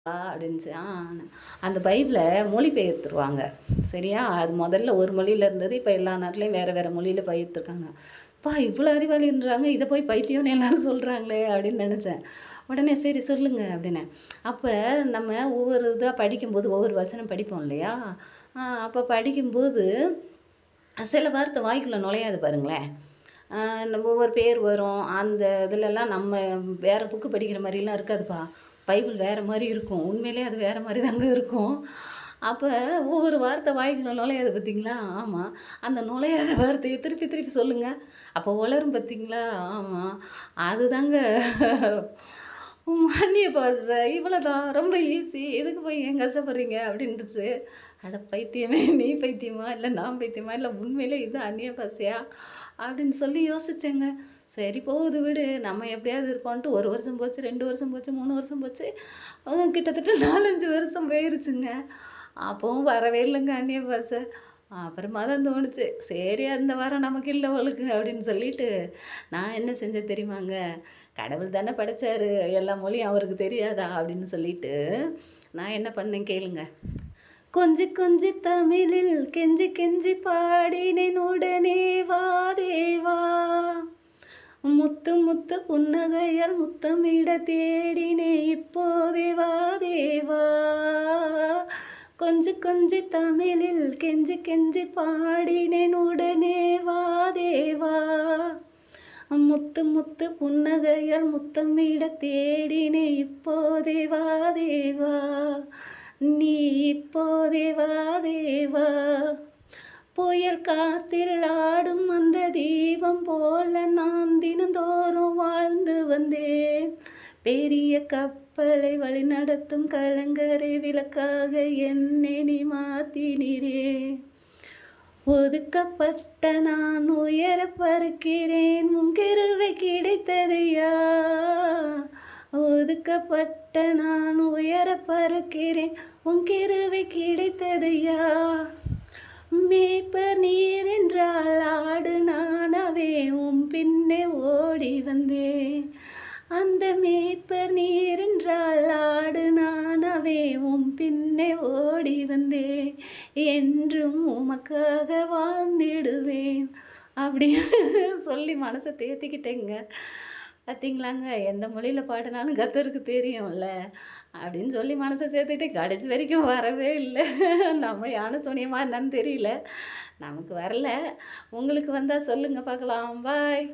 அப்படின்னுச்சு. அந்த பைபிளை மொழிபெயர்த்துருவாங்க. சரியா? அது முதல்ல ஒரு மொழியில இருந்தது. இப்ப எல்லா நாட்டிலயும் வேற வேற மொழியில பயிர்த்துருக்காங்க. அப்பா இவ்வளோ அறிவாளின்றாங்க, இத போய் பைத்தியம்னு எல்லாரும் சொல்றாங்களே அப்படின்னு நெனச்சேன். உடனே சரி சொல்லுங்க அப்படின்னேன். அப்ப நம்ம ஒவ்வொரு இதா படிக்கும்போது, ஒவ்வொரு வசனம் படிப்போம் இல்லையா? அப்ப படிக்கும்போது சில வார்த்தை வாய்க்குள்ள நுழையாது பாருங்களேன். நம்ம ஒவ்வொரு பேர் வரும். அந்த இதுலலாம் நம்ம வேற புக்கு படிக்கிற மாரிலாம் இருக்காதுப்பா. பைபிள் வேற மாரி இருக்கும். உண்மையிலேயே அது வேற மாரி தாங்க இருக்கும். அப்ப ஒவ்வொரு வார்த்தை வாய்க்குள்ள நுழையாது பார்த்தீங்களா? ஆமா. அந்த நுழையாத வார்த்தைய திருப்பி திருப்பி சொல்லுங்க. அப்போ உளரும் பார்த்தீங்களா? ஆமா. அதுதாங்க அந்நிய பாஷை இவ்வளோதான் ரொம்ப ஈஸி. எதுக்கு போய் ஏன் கஷ்டப்படுறீங்க? அப்படின்ருச்சு. அட பைத்தியமே! நீ பைத்தியமா? இல்ல நான் பைத்தியமா? இல்ல உண்மையிலே இது அந்நிய பாஷையா? அப்படின்னு சொல்லி யோசிச்சேங்க. சரி போகுது விடு. நம்ம எப்படியாவது இருப்போன்ட்டு 1 வருஷம் போச்சு, 2 வருஷம் போச்சு, 3 வருஷம் போச்சு. கிட்டத்தட்ட 4, 5 வருஷம் போயிருச்சுங்க. அப்பவும் வரவே இல்லங்க அந்நிய பாஷை. அப்புறமா தான் தோணுச்சு. சரி அந்த வாரம் நமக்கு இல்ல போலுக்கு அப்படின்னு சொல்லிட்டு, நான் என்ன செஞ்சேன் தெரியுமாங்க? கடவுள் தானே படைச்சாரு. எல்லா மொழியும் அவருக்கு தெரியாதா? அப்படின்னு சொல்லிட்டு, நான் என்ன பண்ணேன் கேளுங்க. கொஞ்சி கொஞ்சி தமிழில் கெஞ்சி கெஞ்சி பாடினேன் உடனே வா தேவா. முத்து முத்து புன்னகையால் முத்தமிட தேடினே இப்போதே வா தேவா. கொஞ்சி கொஞ்சி தமிழில் கெஞ்சி கெஞ்சி பாடினேன் உடனே வா தேவா. முத்து முத்து புன்னகையால் முத்தமிட தேடினே இப்போதே வா தேவா. நீ இப்போதே வா தேவா. புயல் காத்தில் ஆடும் அந்த தீபம் போல நான் தினந்தோறும் வாழ்ந்து வந்தேன். பெரிய கப்பலை வழிநடத்தும் கலங்கரை விளக்காக என்னை நீ மாத்தினீரே. ஒதுக்கப்பட்ட நான் உயர பறக்கிறேன், உன் கிருபை கிடைத்ததையா. ஒதுக்கப்பட்ட நான் உயர பறக்கிறேன், உன் கிருபை கிடைத்ததையா. மேய்ப்பர் நீர் என்றால் ஆடு நானாவே உன் பின்னே ஓடி வந்தேன். அந்த மேய்ப்பர் நீர் என்றால் ஆடு நானாவே உன் பின்னே ஓடி வந்தேன். என்றும் உமக்காக வாழ்ந்திடுவேன் அப்படின்னு சொல்லி மனசை தேத்திக்கிட்டேங்க. பார்த்தீங்களாங்க எந்த மொழியில பாடினாலும் கர்த்தருக்கு தெரியும்ல அப்படின்னு சொல்லி மனசை தேத்திக்கிட்டு கடைசி வரைக்கும் வரவே இல்லை. நம்ம யானை சூனியமா என்னன்னு தெரியல. நமக்கு வரல. உங்களுக்கு வந்தா சொல்லுங்க பார்க்கலாம். பாய்.